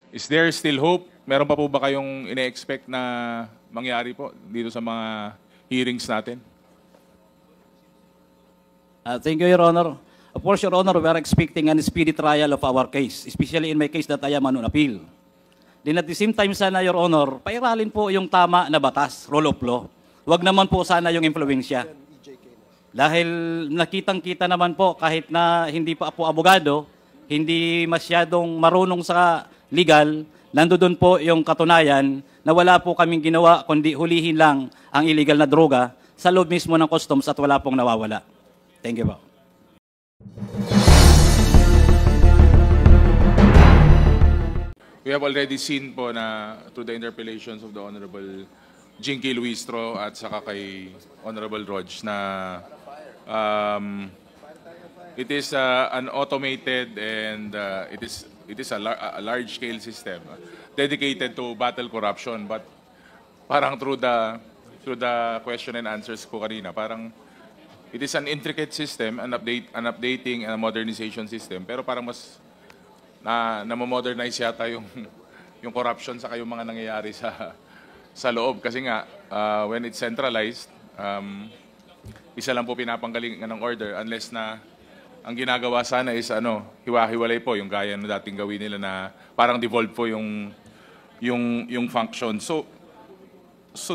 Is there still hope? Meron pa po ba kayong ine-expect na mangyari po dito sa mga hearings natin? Thank you, Your Honor. Of course, Your Honor, we are expecting a speedy trial of our case, especially in my case that I am on appeal. Then at the same time sana, Your Honor, pairalin po yung tama na batas, rule of law. Huwag naman po sana yung impluensya. Dahil nakitang-kita naman po kahit na hindi pa po abogado, hindi masyadong marunong sa legal, nandoon po yung katunayan na wala po kaming ginawa kundi hulihin lang ang illegal na droga sa loob mismo ng customs at wala pong nawawala. Thank you po. We have already seen po na through the interpellations of the Honorable Jinky Luistro at saka kay Honorable Rog na it is an automated and it is a large-scale system dedicated to battle corruption. But parang through the question and answers ko kanina, parang it is an intricate system, an updating and a modernization system. Pero parang mas na-modernize yata yung corruption sa yung mga nangyayari sa loob. Kasi nga, when it's centralized, isa lang po pinapanggalingan ng order unless na ang ginagawa sana is hiwa-hiwalay po yung gaya na dating gawin nila na parang devolve po yung function. So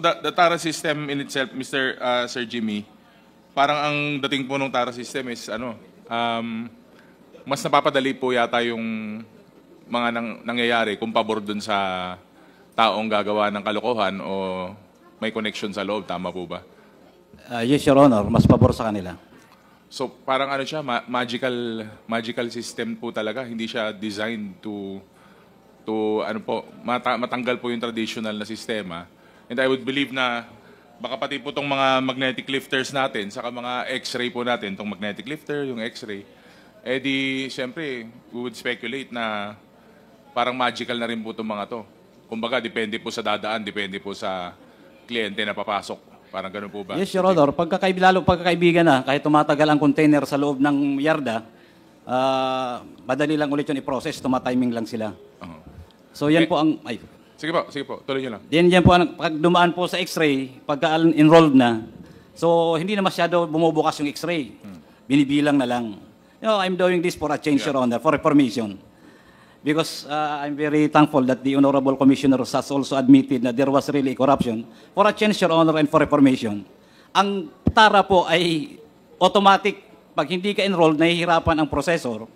the TARA system in itself, Sir Jimmy, parang ang dating po ng TARA system is mas napapadali po yata yung mga nangyayari kung pabor dun sa taong gagawa ng kalokohan o may connection sa loob. Tama po ba? Yes, Your Honor. Mas pabor sa kanila. So parang siya, magical system po talaga. Hindi siya designed to matanggal po yung traditional na sistema. And I would believe na baka pati po itong mga magnetic lifters natin, saka mga x-ray po natin, itong magnetic lifter, yung x-ray, di, siyempre, we would speculate na parang magical na rin po itong mga to. Kumbaga, depende po sa dadaan, depende po sa kliyente na papasok. Parang ganun po ba? Yes, Your Honor. Lalo pagkakaibigan na, kahit tumatagal ang container sa loob ng yarda, madali lang ulit yun i-process, tumatiming lang sila. So yan po ang... Sige po, tuloy nyo lang. Yan po, pag dumaan po sa x-ray, pagka-enrolled na, so hindi na masyado bumubukas yung x-ray. Binibilang na lang. I'm doing this for a change, Your Honor, for reformation. Because I'm very thankful that the Honorable Commissioner has also admitted that there was really corruption. For a change, Your Honor, and for reformation. Ang TARA po ay automatic. Pag hindi ka enrolled, nahihirapan ang processor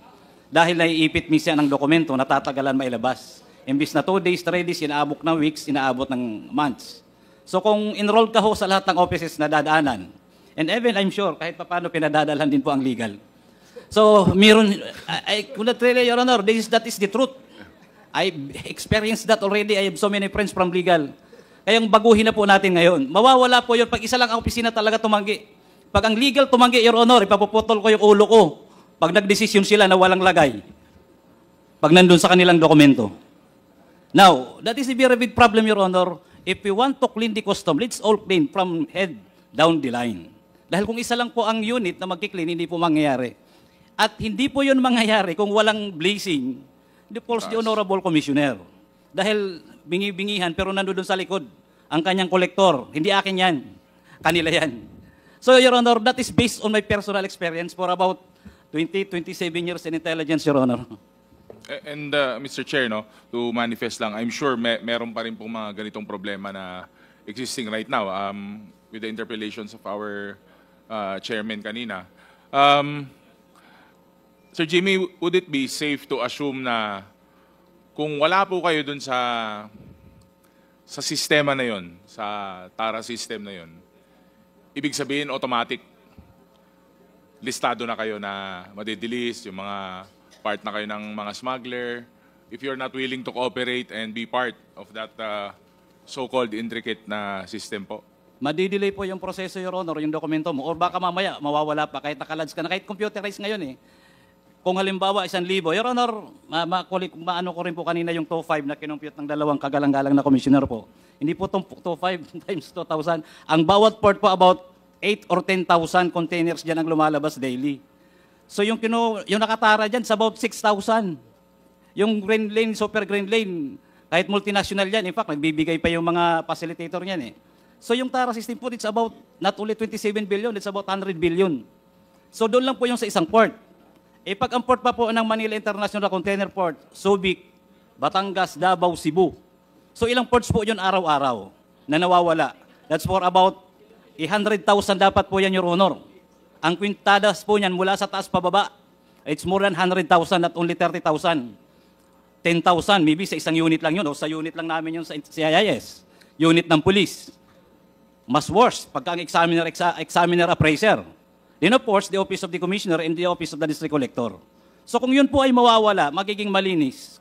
dahil naiipit minsan ang dokumento, natatagalan mailabas. Imbis na 2 days, 3 days, inaabot ng weeks, inaabot ng months. So kung enrolled ka ho sa lahat ng offices na dadaanan, and even I'm sure, kahit paano pinadadalhan din po ang legal. So, I could not tell you, Your Honor, that is the truth. I experienced that already. I have so many friends from legal. Kaya baguhin na po natin ngayon. Mawawala po yun pag isa lang ang opisina talaga tumanggi. Pag ang legal tumanggi, Your Honor, ipapuputol ko yung ulo ko. Pag nagdesisyon sila na walang lagay. Pag nandun sa kanilang dokumento. Now, that is a very big problem, Your Honor. If we want to clean the custom, let's all clean from head down the line. Dahil kung isa lang po ang unit na magki-clean, hindi po mangyayari. At hindi po yun mangyayari kung walang blazing, the Honorable Commissioner. Dahil bingi-bingihan, pero nandun sa likod, ang kanyang kolektor. Hindi akin yan. Kanila yan. So, Your Honor, that is based on my personal experience for about 27 years in intelligence, Your Honor. And Mr. Chair, to manifest lang, I'm sure meron pa rin pong mga ganitong problema na existing right now with the interpellations of our chairman kanina. Sir Jimmy, would it be safe to assume na kung wala po kayo dun sa sistema na yon, sa TARA system na yon, ibig sabihin automatic listado na kayo na madidilis, yung mga part na kayo ng mga smuggler, if you're not willing to cooperate and be part of that so-called intricate na system po? Madidelay po yung proseso, Your Honor, yung dokumento mo. Or baka mamaya, mawawala pa kahit nakalads ka na, kahit computerized ngayon eh. Kung halimbawa 1,000, Your Honor, maano ko rin po kanina yung 2.5 na kinumpute ng dalawang kagalang-galang na commissioner po. Hindi po itong 2.5 times 2,000. Ang bawat port po about 8 or 10,000 containers dyan ang lumalabas daily. So yung nakatara dyan, sa about 6,000. Yung Green Lane, Super Green Lane, kahit multinational yan, in fact, nagbibigay pa yung mga facilitator niyan eh. So yung TARA system po, it's about not only 27 billion, it's about 100 billion. So doon lang po yung sa isang port. Eh pag ang port pa po ng Manila International Container Port, Subic, Batangas, Davao, Cebu. So ilang ports po yun araw-araw na nawawala. That's for about 100,000 dapat po yan, Your Honor. Ang kwintadas po niyan mula sa taas pababa, it's more than 100,000, not only 30,000. 10,000, maybe sa isang unit lang yun, o sa unit lang namin yun sa CIS. Unit ng police. Mas worse, pagka ang examiner appraiser. Then of course, the Office of the Commissioner and the Office of the District Collector. So kung yun po ay mawawala, magiging malinis.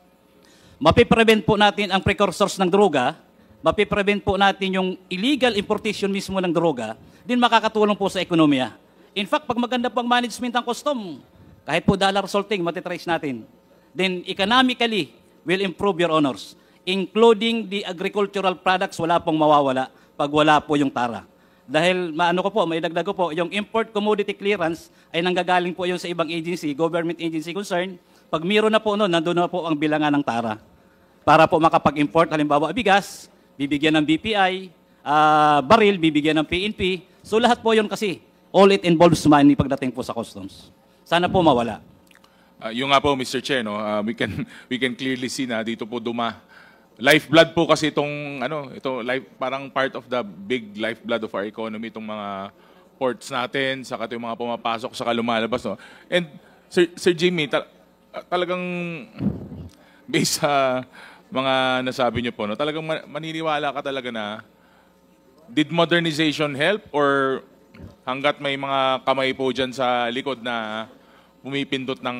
Mapiprevent po natin ang precursors ng droga, mapiprevent po natin yung illegal importation mismo ng droga, din makakatulong po sa ekonomiya. In fact, pag maganda po ang management ng custom, kahit po dollar salting, matitrace natin, then economically will improve, Your Honors. Including the agricultural products, wala pong mawawala pag wala po yung TARA. Dahil, maano ko po, may dagdag ko po, yung import commodity clearance ay nanggagaling po yung sa ibang agency, government agency concern. Pag mayroon na po noon, nandun na po ang bilangan ng TARA. Para po makapag-import, halimbawa bigas, bibigyan ng BPI, baril, bibigyan ng PNP. So lahat po yun kasi, all it involves money pagdating po sa customs. Sana po mawala. Yung nga po, Mr. Che, no, we can clearly see na dito po lifeblood po kasi itong parang part of the big lifeblood of our economy, itong mga ports natin, saka yung mga pumapasok, saka lumalabas, no. And Sir Jimmy, talagang based sa mga nasabi niyo po, no, talagang maniniwala ka talaga na did modernization help, or hanggat may mga kamay po dyan sa likod na pumipindot ng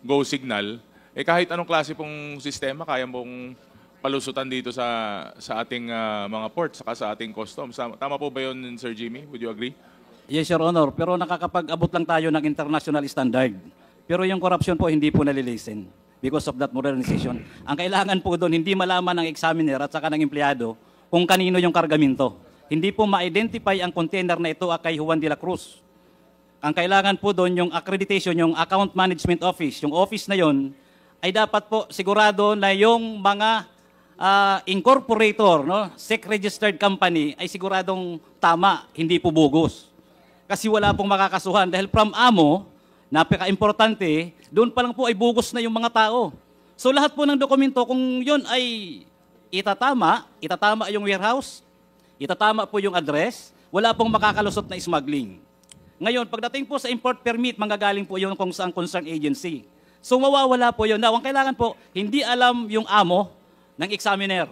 go signal, eh kahit anong klase pong sistema, kaya mong palusutan dito sa ating mga ports, saka sa ating customs. Tama po ba yun, Sir Jimmy? Would you agree? Yes, Your Honor. Pero nakakapag-abot lang tayo ng international standard. Pero yung corruption po, hindi po nalilisen because of that modernization. Ang kailangan po doon, hindi malaman ng examiner at saka ng empleyado kung kanino yung kargamento. Hindi po ma-identify ang container na ito kay Juan de la Cruz. Ang kailangan po doon, yung accreditation, yung account management office, yung office na yon ay dapat po sigurado na yung mga incorporator, no, SEC-registered company ay siguradong tama, hindi po bogus. Kasi wala pong makakasuhan dahil from amo, napaka-importante, doon pa lang po ay bogus na yung mga tao. So lahat po ng dokumento, kung yun ay itatama yung warehouse, itatama po yung address, wala pong makakalusot na smuggling. Ngayon, pagdating po sa import permit, manggagaling po yun kung saan concerned agency. So mawawala po yun. Now, ang kailangan po, hindi alam yung amo ng examiner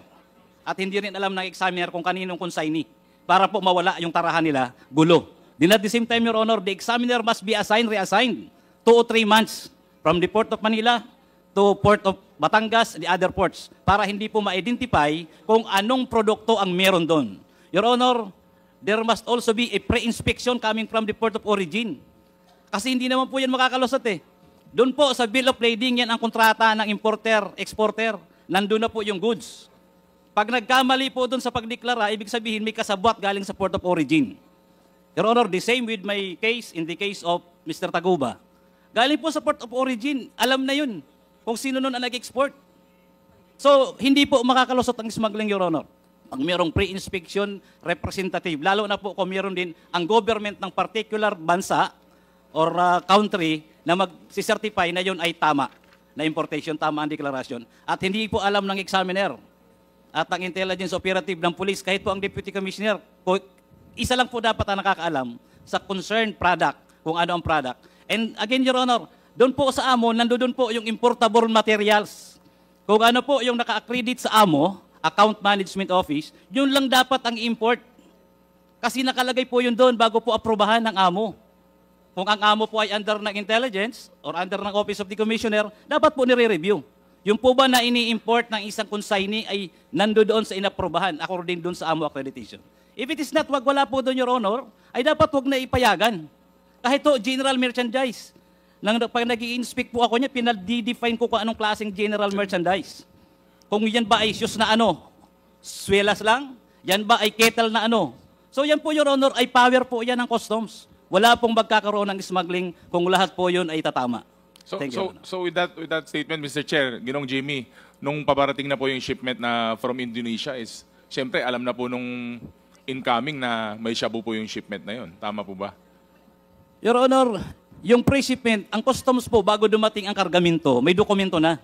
at hindi rin alam ng examiner kung kaninong consignee para po mawala yung tarahan nila, gulo. Then at the same time, Your Honor, the examiner must be reassigned 2 or 3 months from the Port of Manila to Port of Batangas, the other ports, para hindi po ma-identify kung anong produkto ang meron doon. Your Honor, there must also be a pre-inspection coming from the port of origin. Kasi hindi naman po yan makakalusot eh. Doon po sa bill of lading, yan ang kontrata ng importer, exporter. Nandun na po yung goods. Pag nagkamali po doon sa pagdeklara, ibig sabihin may kasabwat galing sa port of origin. Your Honor, the same with my case, in the case of Mr. Taguba. Galing po sa port of origin, alam na yun kung sino nun ang nag-export. So, hindi po makakalusot ang smuggling, Your Honor. Pag mayroong pre-inspection representative, lalo na po kung mayroon din ang government ng particular bansa or country na mag-certify na yun ay tama, na importation, tama ang deklarasyon. At hindi po alam ng examiner at ang intelligence operative ng police, kahit po ang deputy commissioner, isa lang po dapat ang nakakaalam sa concerned product, kung ano ang product. And again, Your Honor, doon po sa amo, nandoon po yung importable materials. Kung ano po yung naka-accredit sa amo, account management office, yun lang dapat ang import. Kasi nakalagay po yun doon bago po aprobahan ng amo. Kung ang amo po ay under ng intelligence or under ng Office of the Commissioner, dapat po nire-review. Yung po ba na ini-import ng isang consignee ay nandoon sa inaprobahan according doon sa amo accreditation. If it is not, wala po doon, Your Honor, ay dapat wag na ipayagan. Kahit to general merchandise. Pag nag-i-inspect po ako niya, pinag-define ko kung anong klaseng general merchandise. Kung yan ba ay shoes na swelas lang, yan ba ay kettle na So yan po, Your Honor, ay power po yan ng customs. Wala pong magkakaroon ng smuggling kung lahat po yun ay tatama. So, Thank you, Your Honor. so with that statement, Mr. Chair, Ginong Jimmy, nung paparating na po yung shipment na from Indonesia is, siyempre, alam na po nung incoming na may shabu po yung shipment na yun. Tama po ba? Your Honor, yung pre-shipment, ang customs po, bago dumating ang kargamento, may dokumento na.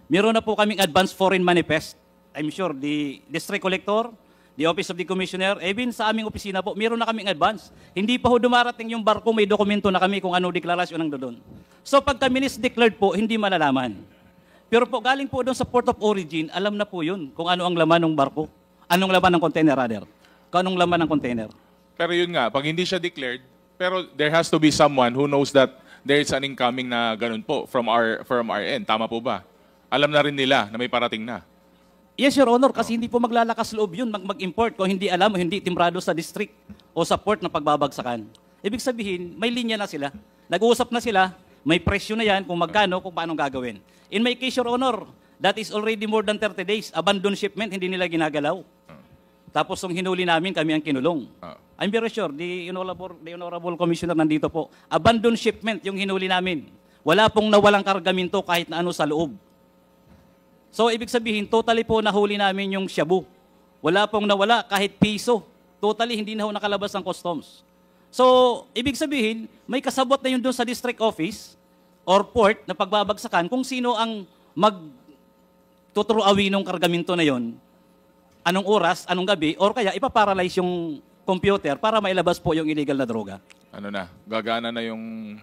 Meron na po kaming advance foreign manifest. I'm sure the district collector, the office of the commissioner, even sa aming opisina po, meron na kaming advance. Hindi pa ho dumarating yung barko, may dokumento na kami kung ano deklarasyon ng doon. So pagka declared po, hindi malalaman. Pero po galing po doon sa port of origin, alam na po yun kung ano ang laman ng barko. Anong laman ng container rather. Kung anong laman ng container. Pero yun nga, pag hindi siya declared, pero there has to be someone who knows that there is an incoming na ganun po from our end. Tama po ba? Alam na rin nila na may parating na. Yes, Your Honor, kasi hindi po maglalakas loob yun mag-import kung hindi alam o hindi timbrado sa district o sa port na pagbabagsakan. Ibig sabihin, may linya na sila. Nag-uusap na sila, may presyo na yan kung magkano, kung paano gagawin. In my case, Your Honor, that is already more than 30 days. Abandoned shipment, hindi nila ginagalaw. Tapos nung hinuli namin, kami ang kinulong. I'm very sure, the Honorable Commissioner nandito po. Abandoned shipment yung hinuli namin. Wala pong nawalang kargamento kahit na ano sa loob. So, ibig sabihin, totally po nahuli namin yung shabu. Wala pong nawala kahit piso. Totally, hindi na ho nakalabas ng customs. So, ibig sabihin, may kasabot na yun doon sa district office or port na pagbabagsakan kung sino ang magtuturuawi ng kargamento na yon, anong oras, anong gabi, or kaya ipaparalyze yung computer para mailabas po yung illegal na droga. Ano na, gagana na yung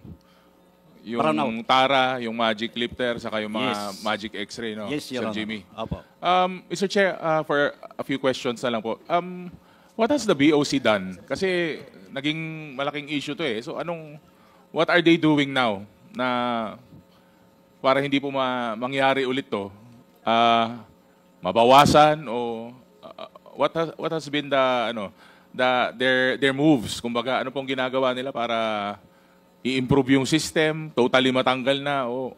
Brown out. Tara, yung Magic Lifter, saka yung mga Yes. Magic X-ray, no? Yes, Your Sir Honor. Jimmy. Opo. Mr. Chair, for a few questions na lang po. What has the BOC done? Kasi naging malaking issue to eh. So what are they doing now na para hindi po mangyari ulit to? Mabawasan o what has been their moves? Kumbaga, ano pong ginagawa nila para i-improve yung system, totally matanggal na o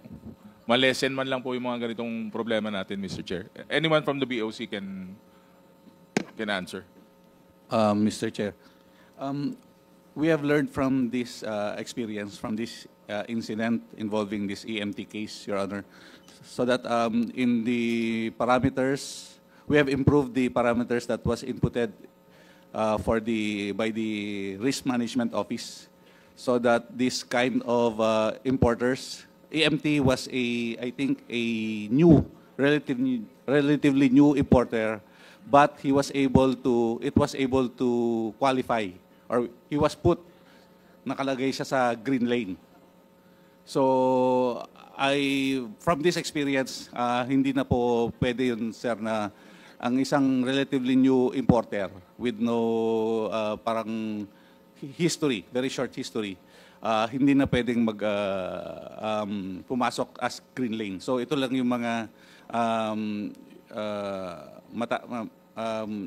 malesen man lang po yung mga ganitong problema natin, Mr. Chair. Anyone from the BOC can answer. Mr. Chair, we have learned from this experience, from this incident involving this EMT case, Your Honor, so that in the parameters, we have improved the parameters that was inputted by the Risk Management Office, so that this kind of importers, EMT was I think a new, relatively new importer, but it was able to qualify, or he was nakalagay siya sa green lane. So, from this experience, hindi na po pwede yun, sir, na ang isang relatively new importer with no parang history, very short history, hindi na pwedeng pumasok as green lane. So ito lang yung mga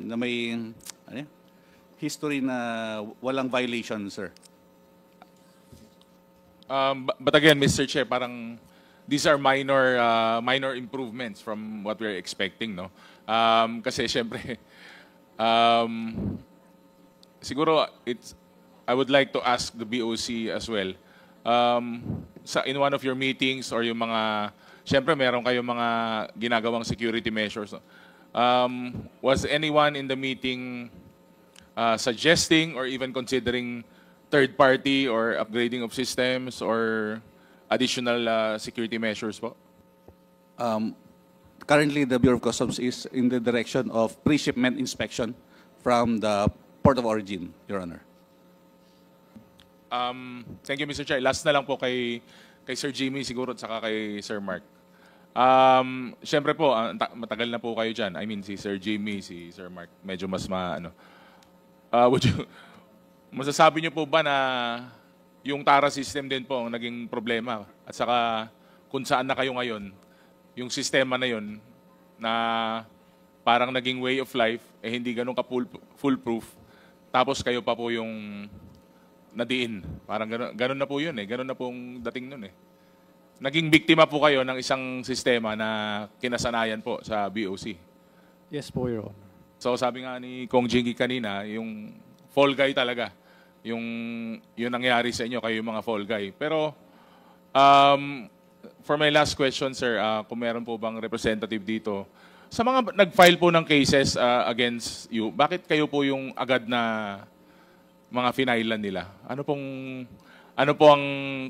na may history na walang violation, sir. But again, Mr. Chair, parang these are minor improvements from what we're expecting, no? Kasi syempre, siguro I would like to ask the BOC as well. In one of your meetings or yung mga, syempre meron kayong mga ginagawang security measures. No? Was anyone in the meeting suggesting or even considering third party or upgrading of systems or additional security measures po? Currently, the Bureau of Customs is in the direction of pre-shipment inspection from the port of origin, Your Honor. Thank you, Mr. Chair. Last na lang po kay Sir Jimmy siguro at saka kay Sir Mark. Siyempre po, matagal na po kayo dyan. I mean, si Sir Jimmy, si Sir Mark, medyo mas masasabi niyo po ba na yung TARA system din po ang naging problema? At saka kung saan na kayo ngayon, yung sistema na yun na parang naging way of life, hindi ganun ka-foolproof. Tapos kayo pa po yung nadiin. Parang ganun na po yun eh. Ganun na pong dating nun eh. Naging biktima po kayo ng isang sistema na kinasanayan po sa BOC. Yes po, Your Honor. So sabi nga ni Kong Jingy kanina, yung fall guy talaga. Yung nangyari sa inyo, kayo yung mga fall guy. Pero for my last question, sir, kung meron po bang representative dito, sa mga nag-file po ng cases against you, bakit kayo po yung agad na mga finailan nila? Ano po ang,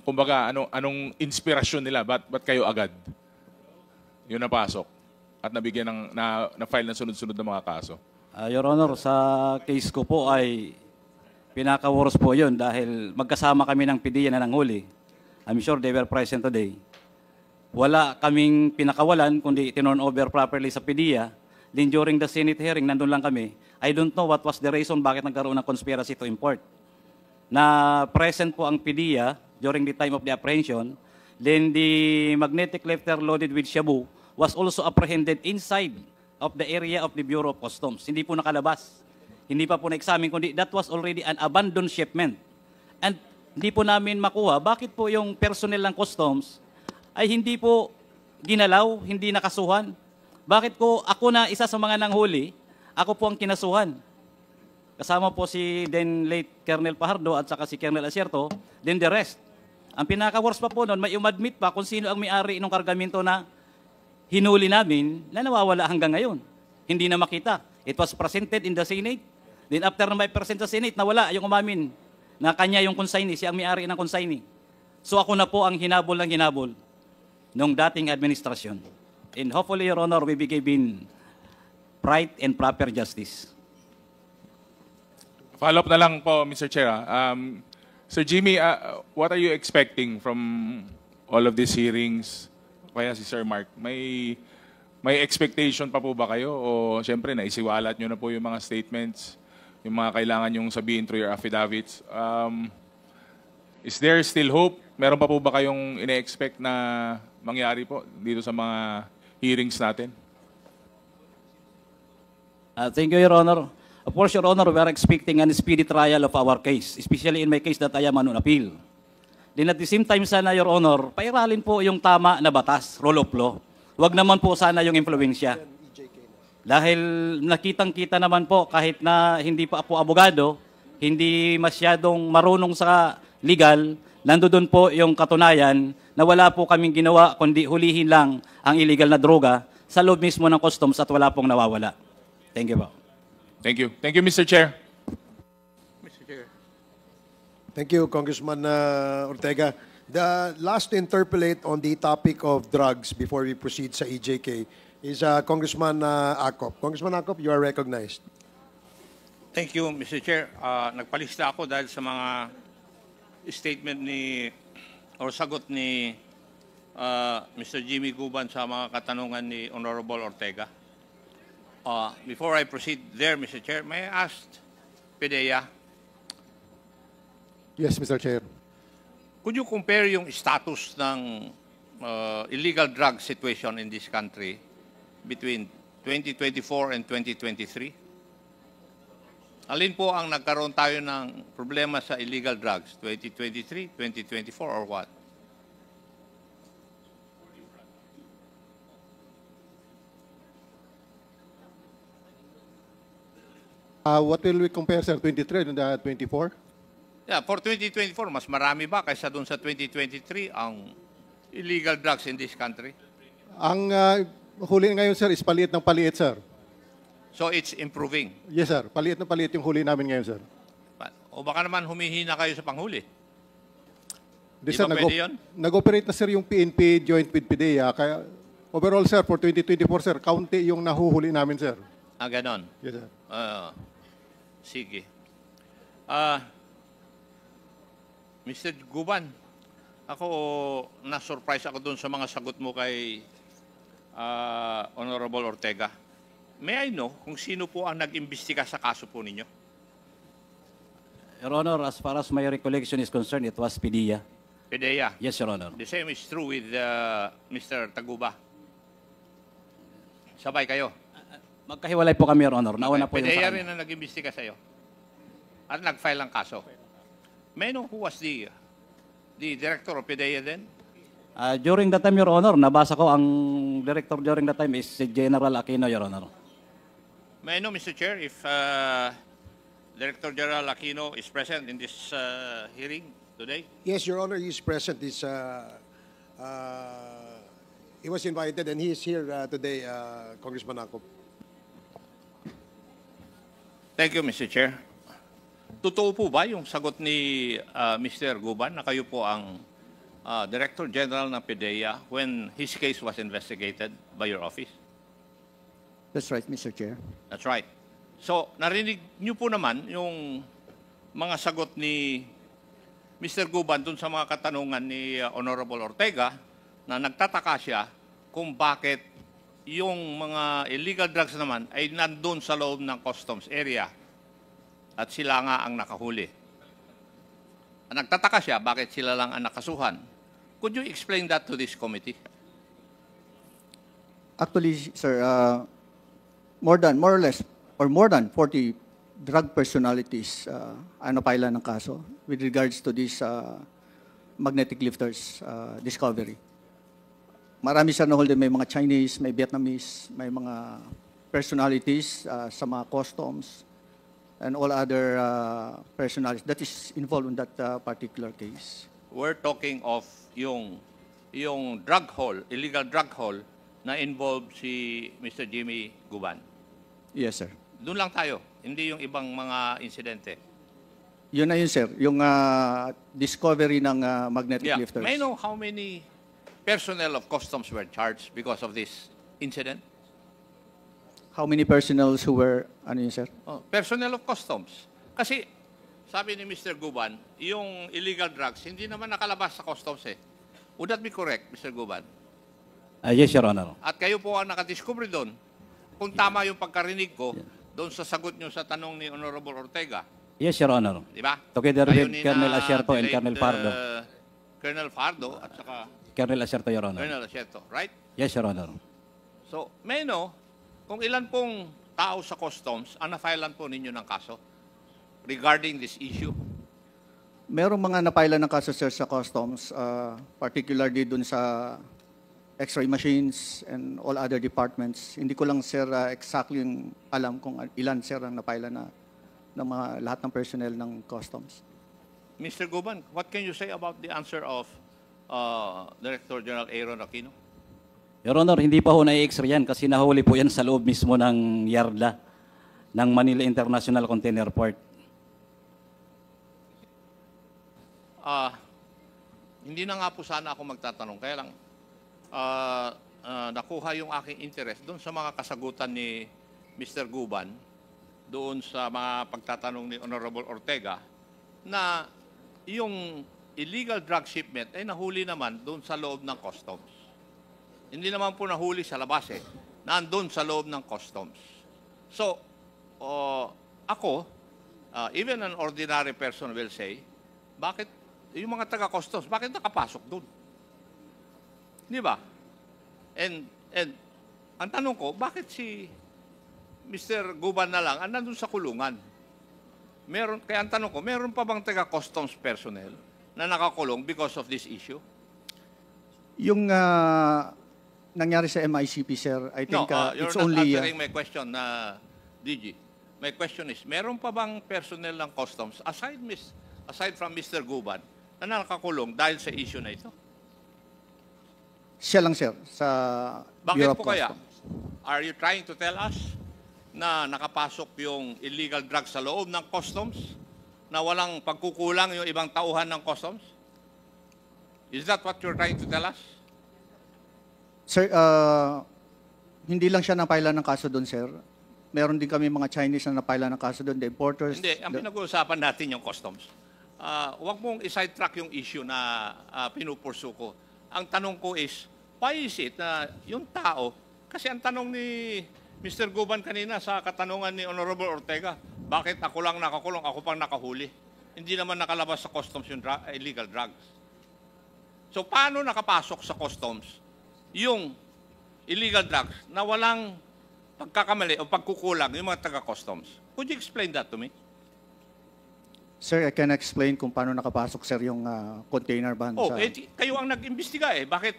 kumbaga, anong inspirasyon nila? Ba't kayo agad? Yun napasok at nabigyan na-file ng sunod-sunod na mga kaso. Your Honor, sa case ko po ay pinaka-worst po yun dahil magkasama kami ng PDEA na nanghuli. I'm sure they were present today. Wala kaming pinakawalan kundi tinorn over properly sa PDEA. Then during the Senate hearing, nandun lang kami. I don't know what was the reason bakit nagkaroon ng conspiracy to import. Na present po ang PDEA during the time of the apprehension. Then the magnetic lifter loaded with shabu was also apprehended inside of the area of the Bureau of Customs. Hindi po nakalabas. Hindi pa po na-examine, kundi that was already an abandoned shipment. And hindi po namin makuha, bakit po yung personnel ng Customs ay hindi po ginalaw, hindi nakasuhan? Bakit ko ako na isa sa mga nanghuli, ako po ang kinasuhan? Kasama po si then late Colonel Pajardo at saka si Colonel Asierto, then the rest. Ang pinaka-worst pa po noon, may umadmit pa kung sino ang may-ari ng kargamento na hinuli namin na nawawala hanggang ngayon. Hindi na makita. It was presented in the Senate. Then after na may present sa Senate, nawala yung umamin na kanya yung consignee, siya ang may-ari ng consignee. So ako na po ang hinabol ng hinabol nung dating administrasyon. And hopefully, Your Honor, we be given right and proper justice. Follow up na lang po, Mr. Chair. Sir Jimmy, what are you expecting from all of these hearings? Kaya si Sir Mark, may expectation pa po ba kayo? O siyempre, naisiwalat nyo na po yung mga statements, yung mga kailangan yung sabihin through your affidavits. Is there still hope? Meron pa po ba kayong ine-expect na mangyari po dito sa mga hearings natin? Thank you, Your Honor. Of course, Your Honor, we are expecting a speedy trial of our case, especially in my case that I am on appeal. Then at the same time, sana, Your Honor, pairalin po yung tama na batas, rule of law. Huwag naman po sana yung impluensya. Dahil nakitang-kita naman po, kahit na hindi pa po abogado, hindi masyadong marunong sa legal, nandoon po yung katunayan na wala po kaming ginawa kundi hulihin lang ang illegal na droga sa loob mismo ng customs at wala pong nawawala. Thank you po. Thank you. Thank you, Mr. Chair. Thank you, Congressman Ortega. The last to interpolate on the topic of drugs before we proceed sa EJK is Congressman Acop. Congressman Acop, you are recognized. Thank you, Mr. Chair. Nagpalista ako dahil sa mga statement or sagot ni Mr. Jimmy Guban sa mga katanungan ni Honorable Ortega. Before I proceed there, Mr. Chair, may I ask PDEA, Yes, Mr. Chair. could you compare yung status ng illegal drug situation in this country between 2024 and 2023? Alin po ang nagkaroon tayo ng problema sa illegal drugs? 2023, 2024, or what? What will we compare, sir? 23 and 24? Yeah, for 2024, mas marami ba kaysa doon sa 2023 ang illegal drugs in this country? Ang huli ngayon, sir, is paliit ng paliit, sir. So it's improving. Yes, sir. Paliit na paliit yung huli namin ngayon, sir. O baka naman humihina kayo sa panghuli? Di, Di sir, ba pwede yun? nag-operate na, sir, yung PNP joint with PDEA. Kaya overall, sir, for 2024, sir, kaunti yung nahuhuli namin, sir. Ganon. Yes, sir. Sige. Mr. Guban, ako na-surprise ako doon sa mga sagot mo kay Honorable Ortega. May I know kung sino po ang nag-imbestiga sa kaso po ninyo? Your Honor, as far as my recollection is concerned, it was PDEA. PDEA. Yes, Your Honor. The same is true with Mr. Taguba. Sabay kayo. Magkahiwalay po kami, Your Honor. Nauna po yung sa PDEA kanya. rin ang nag-imbestiga sa'yo. At nag-file ang kaso. May I know who was the director of PDEA then? During that time, Your Honor, nabasa ko ang director during that time is si General Aquino, Your Honor. May I know, Mr. Chair, if Director General Aquino is present in this hearing today? Yes, Your Honor, he is present. Is He was invited and he is here today, Congressman Akop. Thank you, Mr. Chair. Totoo po ba yung sagot ni Mr. Guban na kayo po ang Director General ng PDEA when his case was investigated by your office? That's right, Mr. Chair. That's right. So, narinig niyo po naman yung mga sagot ni Mr. Guban dun sa mga katanungan ni Honorable Ortega na nagtataka siya kung bakit yung mga illegal drugs naman ay nandun sa loob ng customs area at sila nga ang nakahuli. Nagtataka siya bakit sila lang ang nakasuhan. Could you explain that to this committee? Actually, sir, more than 40 drug personalities ano pailan ng kaso with regards to this magnetic lifters discovery. Marami siya na-hold, may mga Chinese, may Vietnamese, may mga personalities sa mga customs and all other personalities that is involved in that particular case. We're talking of yung drug haul, illegal drug haul na involved si Mr. Jimmy Guban. Yes, sir. Doon lang tayo, hindi yung ibang mga insidente. Yun na yun, sir. Yung discovery ng magnetic lifters. May I know how many personnel of customs were charged because of this incident? How many personnels who were, ano yun, sir? Oh, personnel of customs. Kasi, sabi ni Mr. Guban, yung illegal drugs, hindi naman nakalabas sa customs eh. Would that be correct, Mr. Guban? Yes, Your Honor. At kayo po ang nakadiscover doon. Kung tama yung pagkarinig ko, doon sa sagot nyo sa tanong ni Honorable Ortega. Yes, Your Honor. Di ba? Together Kayo with ni Colonel na Asierto and delayed, Colonel Pardo. Colonel Pardo at saka Colonel Asierto, Your Honor. Colonel Asierto, right? Yes, Your Honor. So, may know kung ilan pong tao sa customs ang na-filean po ninyo ng kaso regarding this issue? Merong mga napailan ng kaso, sir, sa customs, particularly dun sa X-ray machines and all other departments. Hindi ko lang, sir, exactly yung alam kung ilan, sir, ang napailan na ng mga lahat ng personnel ng customs. Mr. Guban, what can you say about the answer of Director General Aaron Aquino? Your Honor, hindi pa ho na-X-ray yan kasi nahuli po yan sa loob mismo ng yarda ng Manila International Container Port. Hindi na nga po sana ako magtatanong. Kaya lang, nakuha yung aking interest doon sa mga kasagutan ni Mr. Guban, doon sa mga pagtatanong ni Honorable Ortega, na yung illegal drug shipment ay nahuli naman doon sa loob ng customs. Hindi naman po nahuli sa labas eh. Nandun sa loob ng customs. So, ako, even an ordinary person will say, bakit yung mga taga-customs, bakit nakapasok doon? Di ba? And ang tanong ko, bakit si Mr. Guban na lang nandun sa kulungan? Kaya ang tanong ko, meron pa bang taga-customs personnel na nakakulong because of this issue? Yung nangyari sa MICP, sir, I think you're it's not only... answering my question, DG. My question is, meron pa bang personnel ng customs, aside from Mr. Guban, na nakakulong dahil sa issue na ito? Siya lang, sir, sa Bakit Bureau of po kaya? Customs. Are you trying to tell us na nakapasok yung illegal drugs sa loob ng customs, na walang pagkukulang yung ibang tauhan ng customs? Is that what you're trying to tell us? Sir, hindi lang siya napailan ng kaso doon, sir. Meron din kami mga Chinese na napailan ng kaso doon, the importers. Hindi, ang pinag-uusapan natin yung customs. Huwag mong i-sidetrack yung issue na pinupursu ko. Ang tanong ko is, why is it na yung tao, kasi ang tanong ni Mr. Guban kanina sa katanungan ni Honorable Ortega, bakit ako lang nakakulong, ako pang nakahuli? Hindi naman nakalabas sa customs yung illegal drugs. So paano nakapasok sa customs yung illegal drugs na walang pagkakamali o pagkukulang yung mga taga-customs? Could you explain that to me? Sir, I can explain kung paano nakapasok, sir, yung container van. Kayo ang nag-imbestiga eh. Bakit?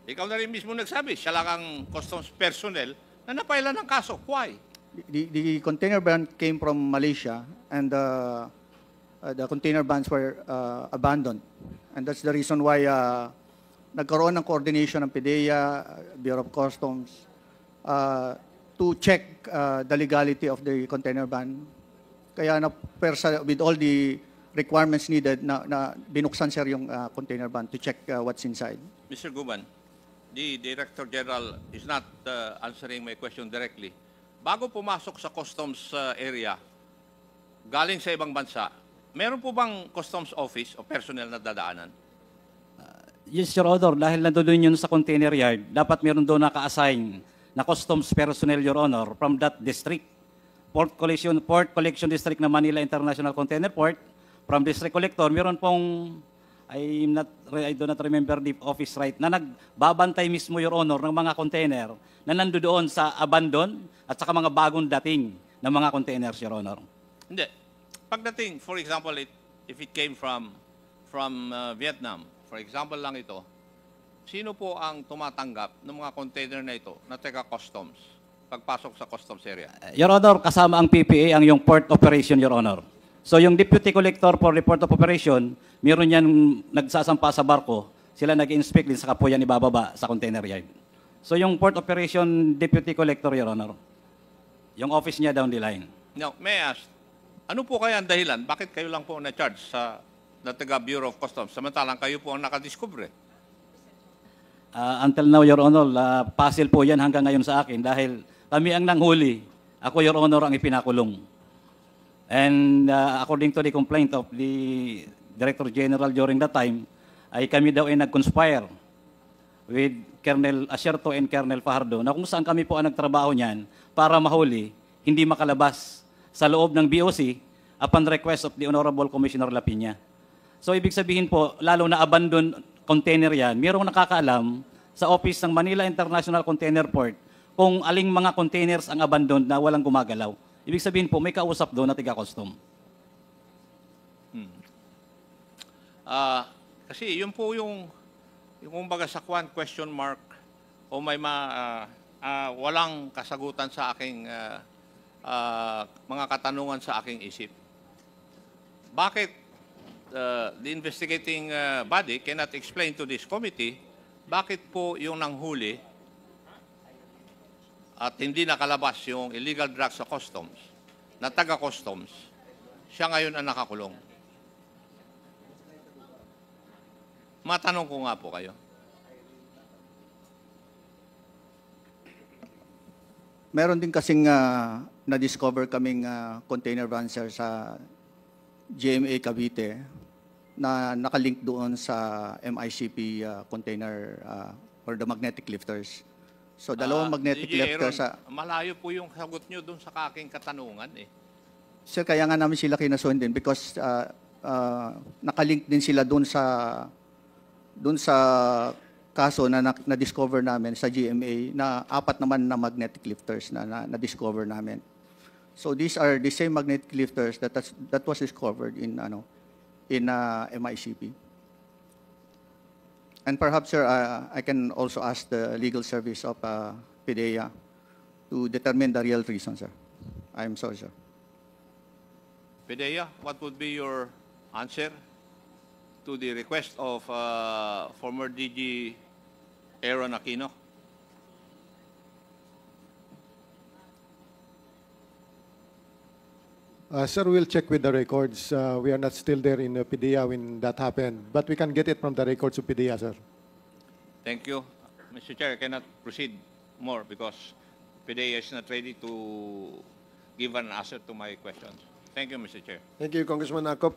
Ikaw na rin mismo nagsabi, siya lang ang customs personnel na napailan ng kaso. Why? The container van came from Malaysia and the container vans were abandoned. And that's the reason why nagkaroon ng coordination ng PDEA, Bureau of Customs, to check the legality of the container ban. Kaya with all the requirements needed, na binuksan sir yung container ban to check what's inside. Mr. Guban, the Director General is not answering my question directly. Bago pumasok sa customs area, galing sa ibang bansa, meron po bang customs office o personnel na dadaanan? Yes, Your Honor, dahil nandoon yun sa container yard, dapat meron doon naka-assign na customs personnel, Your Honor, from that district. Port Collection District ng Manila International Container Port, from District Collector, meron pong, I do not remember the office right, na nagbabantay mismo, Your Honor, ng mga container na nandoon sa abandon at saka mga bagong dating ng mga containers, Your Honor. Hindi. Pagdating, for example, if it came from Vietnam, for example lang ito, sino po ang tumatanggap ng mga container na ito na taga-customs pagpasok sa customs area? Your Honor, kasama ang PPA ang yung port operation, Your Honor. So yung Deputy Collector for Report of Operation, meron yan nagsasampa sa barko, sila nag-inspect din, saka po yan ibababa sa container yard. So yung Port Operation Deputy Collector, Your Honor, yung office niya down the line. Now, may I ask, ano po kaya ang dahilan? Bakit kayo lang po na-charge sa taga Bureau of Customs, samantalang kayo po ang nakadiscover? Until now, Your Honor, puzzle po yan hanggang ngayon sa akin dahil kami ang nanghuli. Ako, Your Honor, ang ipinakulong. And according to the complaint of the Director General during that time, ay kami daw ay nag-conspire with Colonel Acerto and Colonel Fajardo na kung saan kami po ang nagtrabaho niyan para mahuli, hindi makalabas sa loob ng BOC upon request of the Honorable Commissioner Lapina. So ibig sabihin po, lalo na abandon container yan, mayroong nakakaalam sa office ng Manila International Container Port kung aling mga containers ang abandoned na walang gumagalaw. Ibig sabihin po, may kausap doon na tiga-custom. Kasi yun po yung kumbaga sa question mark o may walang kasagutan sa aking mga katanungan sa aking isip. Bakit the investigating body cannot explain to this committee bakit po yung nanghuli at hindi nakalabas yung illegal drugs sa customs, na taga-customs, siya ngayon ang nakakulong? Matanong ko nga po kayo. Meron din kasing na-discover kaming container van sir sa GMA Cavite na nakalink doon sa MICP container or the magnetic lifters. So dalawang magnetic DJ lifters Aaron, malayo po yung sagot nyo doon sa aking katanungan eh. Sir, kaya nga namin sila kinasuhan din because nakalink din sila doon sa kaso na na-discover namin sa GMA na 4 naman na magnetic lifters na na-discover namin. So these are the same magnetic lifters that was discovered in MICP. And perhaps, sir, I can also ask the legal service of PDEA to determine the real reason, sir. I'm sorry, sir. PDEA, what would be your answer to the request of former DG Aaron Aquino? Sir, we'll check with the records. We are not still there in PDEA when that happened, but we can get it from the records of PDEA, sir. Thank you. Mr. Chair, I cannot proceed more because PDEA is not ready to give an answer to my questions. Thank you, Mr. Chair. Thank you, Congressman Akop.